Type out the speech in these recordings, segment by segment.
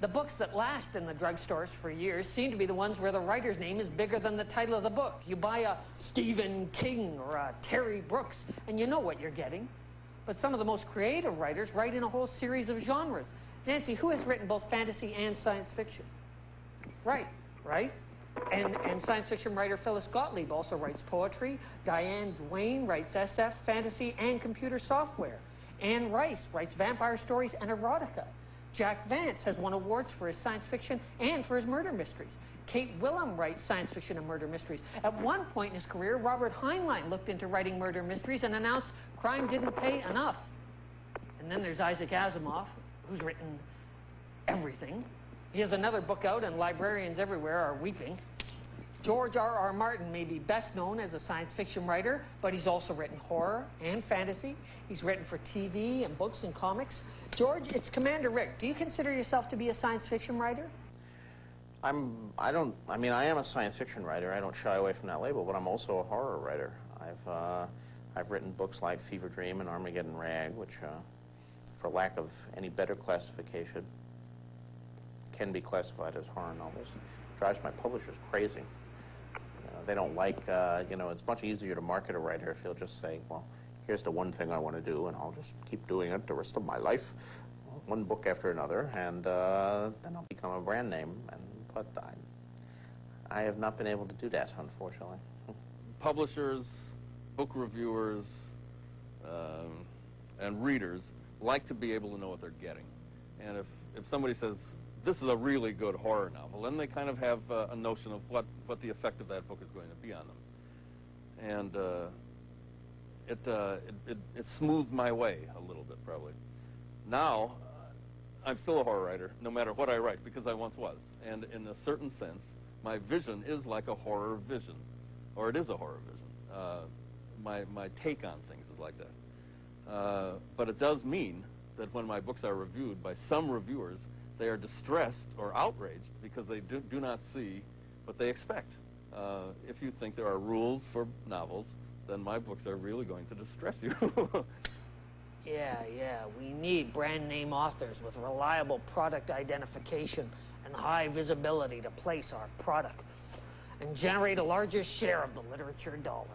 The books that last in the drugstores for years seem to be the ones where the writer's name is bigger than the title of the book. You buy a Stephen King or a Terry Brooks, and you know what you're getting. But some of the most creative writers write in a whole series of genres. Nancy, who has written both fantasy and science fiction? Right. And science fiction writer Phyllis Gottlieb also writes poetry. Diane Duane writes SF, fantasy, and computer software. Anne Rice writes vampire stories and erotica. Jack Vance has won awards for his science fiction and for his murder mysteries. Kate Willem writes science fiction and murder mysteries. At one point in his career, Robert Heinlein looked into writing murder mysteries and announced crime didn't pay enough. And then there's Isaac Asimov, who's written everything. He has another book out, and librarians everywhere are weeping. George R.R. Martin may be best known as a science fiction writer, but he's also written horror and fantasy. He's written for TV and books and comics. George, it's Commander Rick. Do you consider yourself to be a science fiction writer? I am a science fiction writer. I don't shy away from that label, but I'm also a horror writer. I've written books like Fever Dream and Armageddon Rag, which, for lack of any better classification, can be classified as horror novels. It drives my publishers crazy. They don't like, it's much easier to market a writer if you'll just say, well, here's the one thing I want to do, and I'll just keep doing it the rest of my life, one book after another, and then I'll become a brand name. But I have not been able to do that, unfortunately. Publishers, book reviewers, and readers like to be able to know what they're getting. And if somebody says, this is a really good horror novel, then they kind of have a notion of what the effect of that book is going to be on them. And it smoothed my way a little bit, probably. Now, I'm still a horror writer, no matter what I write, because I once was. And in a certain sense, my vision is like a horror vision, or it is a horror vision. My take on things is like that. But it does mean that when my books are reviewed by some reviewers, they are distressed or outraged because they do not see what they expect. If you think there are rules for novels, then my books are really going to distress you. Yeah, we need brand name authors with reliable product identification and high visibility to place our product and generate a larger share of the literature dollar.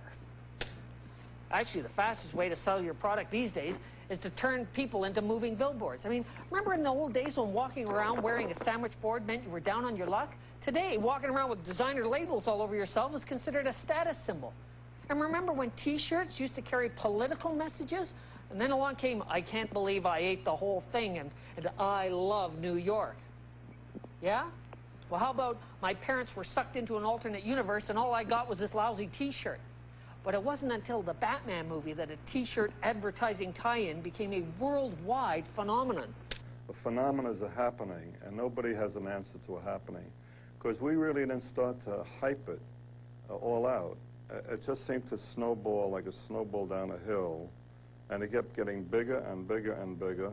Actually, the fastest way to sell your product these days is to turn people into moving billboards. I mean, remember in the old days when walking around wearing a sandwich board meant you were down on your luck? Today, walking around with designer labels all over yourself is considered a status symbol. And remember when T-shirts used to carry political messages? And then along came, I can't believe I ate the whole thing, and I love New York. Yeah? Well, how about my parents were sucked into an alternate universe and all I got was this lousy T-shirt? But it wasn't until the Batman movie that a T-shirt advertising tie-in became a worldwide phenomenon. The phenomena are happening, and nobody has an answer to a happening. Because we really didn't start to hype it all out. It just seemed to snowball like a snowball down a hill, and it kept getting bigger and bigger and bigger,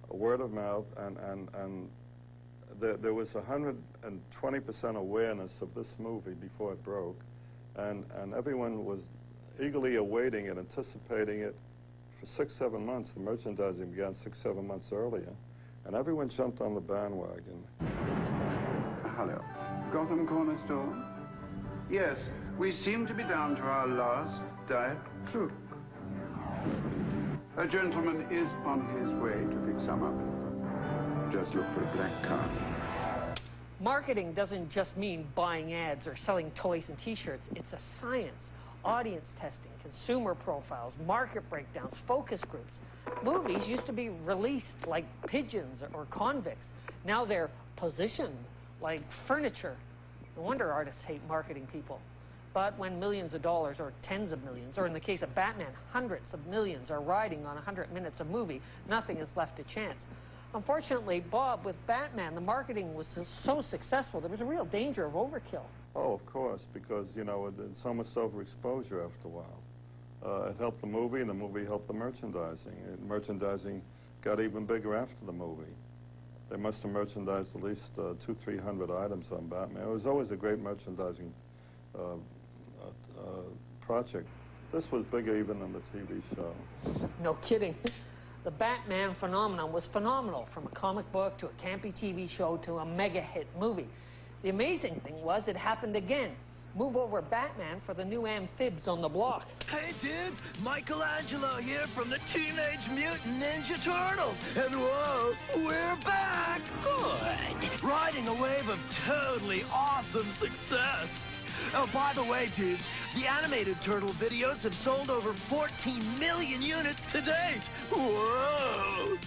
word of mouth, and there was 120% awareness of this movie before it broke, and everyone was eagerly awaiting it, anticipating it for 6-7 months. The merchandising began 6-7 months earlier, and everyone jumped on the bandwagon. Hello. Gotham Corner Store? Yes, we seem to be down to our last Diet Coke. A gentleman is on his way to pick some up. Just look for a black car. Marketing doesn't just mean buying ads or selling toys and T-shirts. It's a science. Audience testing, consumer profiles, market breakdowns, focus groups. Movies used to be released like pigeons or convicts. Now they're positioned like furniture. No wonder artists hate marketing people. But when millions of dollars, or tens of millions, or in the case of Batman, hundreds of millions are riding on 100 minutes of movie, nothing is left to chance. Unfortunately, Bob, with Batman, the marketing was so successful, there was a real danger of overkill. Oh, of course, because, it's almost overexposure after a while. It helped the movie, and the movie helped the merchandising. And merchandising got even bigger after the movie. They must have merchandised at least 200-300 items on Batman. It was always a great merchandising project. This was bigger even than the TV show. No kidding. The Batman phenomenon was phenomenal, from a comic book to a campy TV show to a mega hit movie. The amazing thing was it happened again. Move over Batman for the new amphibs on the block. Hey dudes, Michelangelo here from the Teenage Mutant Ninja Turtles. And whoa, we're back! Good. Riding a wave of totally awesome success. Oh, by the way, dudes, the animated turtle videos have sold over 14 million units to date. Whoa!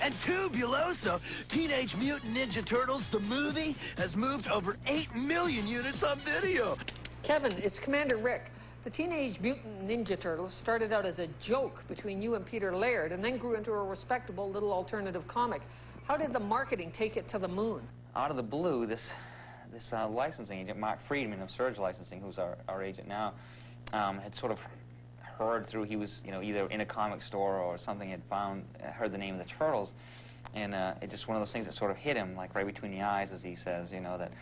And Tubuloso, Teenage Mutant Ninja Turtles, the movie, has moved over 8 million units on video. Kevin, it's Commander Rick. The Teenage Mutant Ninja Turtles started out as a joke between you and Peter Laird and then grew into a respectable little alternative comic. How did the marketing take it to the moon? Out of the blue, this licensing agent, Mark Friedman of Surge Licensing, who's our agent now, had sort of heard through, he was, you know, either in a comic store or something, had heard the name of the Turtles, and it just one of those things that sort of hit him, like right between the eyes, as he says, you know, that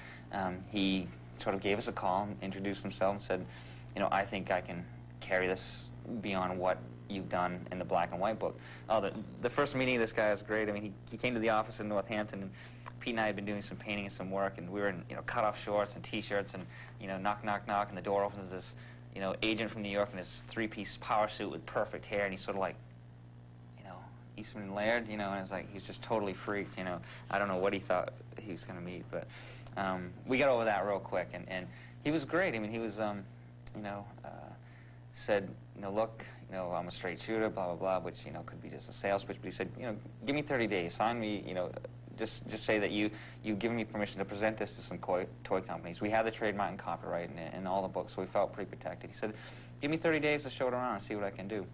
he sort of gave us a call and introduced himself and said, you know, I think I can carry this beyond what you've done in the black and white book. Oh, the first meeting of this guy was great. I mean, he came to the office in Northampton, and Pete and I had been doing some painting and some work, and we were in, you know, cut-off shorts and T-shirts, and, you know, knock, knock, knock, and the door opens, this, you know, agent from New York in his three-piece power suit with perfect hair, and he's sort of like, you know, Eastman and Laird, you know, and it's like, he was just totally freaked, you know. I don't know what he thought he was going to meet, but we got over that real quick, and he was great. I mean, he was, you know, said, you know, look, you know, I'm a straight shooter, blah, blah, blah, which, you know, could be just a sales pitch, but he said, you know, give me 30 days, sign me, you know, just say that you've given me permission to present this to some toy companies. We had the trademark and copyright in all the books, so we felt pretty protected. He said, give me 30 days to show it around and see what I can do.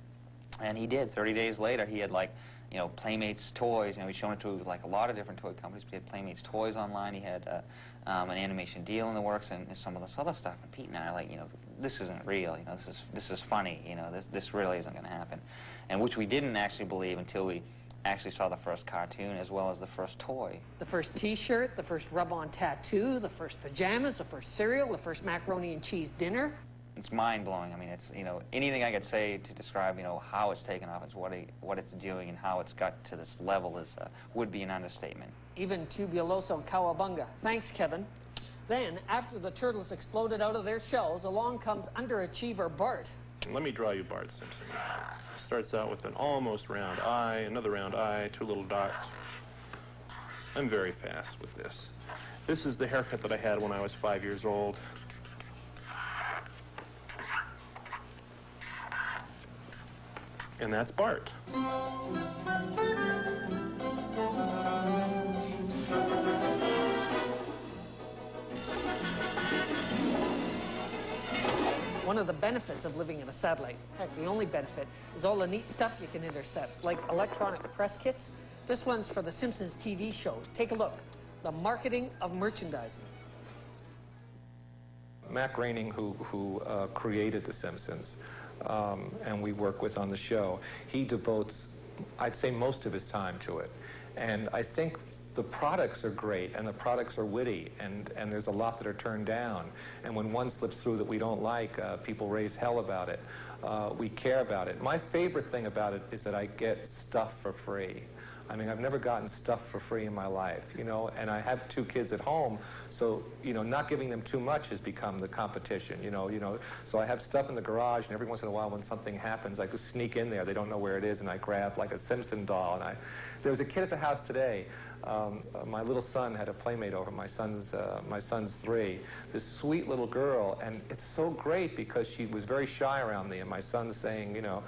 And he did. 30 days later, he had, like, you know, Playmates toys. You know, he'd shown it to, like, a lot of different toy companies. He had Playmates toys online. He had an animation deal in the works and some of this other stuff. And Pete and I are like, you know, this isn't real. You know, this is funny. You know, this really isn't going to happen. And which we didn't actually believe until we actually saw the first cartoon as well as the first toy. The first T-shirt, the first rub-on tattoo, the first pajamas, the first cereal, the first macaroni and cheese dinner. It's mind-blowing. I mean, it's, you know, anything I could say to describe, you know, how it's taken off, it's what it's doing and how it's got to this level is would be an understatement. Even Tubuloso Cowabunga. Thanks, Kevin. Then, after the turtles exploded out of their shells, along comes underachiever Bart. Let me draw you Bart Simpson. Starts out with an almost round eye, another round eye, two little dots. I'm very fast with this. This is the haircut that I had when I was 5 years old. And that's Bart. One of the benefits of living in a satellite, heck, the only benefit, is all the neat stuff you can intercept, like electronic press kits. This one's for the Simpsons TV show. Take a look. The marketing of merchandising. Matt Groening, who created The Simpsons, and we work with on the show, he devotes, I'd say, most of his time to it. And I think the products are great, and the products are witty, and there's a lot that are turned down. And when one slips through that we don't like, people raise hell about it. We care about it. My favorite thing about it is that I get stuff for free. I mean, I've never gotten stuff for free in my life, you know, and I have 2 kids at home, so, you know, not giving them too much has become the competition, you know, so I have stuff in the garage, and every once in a while when something happens, I just sneak in there, they don't know where it is, and I grab, like, a Simpson doll, and there was a kid at the house today, my little son had a playmate over, my son's 3, this sweet little girl, and it's so great because she was very shy around me, and my son's saying, you know,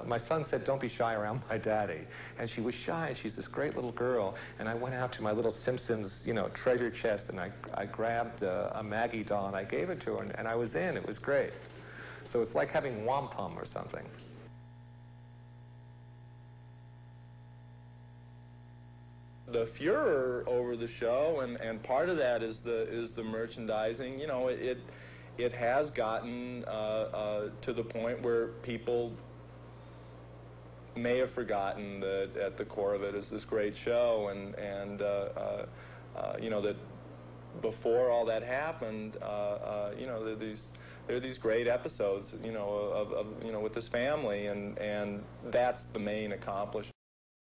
my son said, don't be shy around my daddy, and she was shy, and she's this great little girl, and I went out to my little Simpsons, you know, treasure chest, and I grabbed a Maggie doll, and I gave it to her, and I was in. It was great. So it's like having wampum or something. The furor over the show, and part of that is the merchandising. You know, it has gotten to the point where people may have forgotten that at the core of it is this great show, and you know, that before all that happened, you know, there are these great episodes, you know, of you know, with this family, and that's the main accomplishment.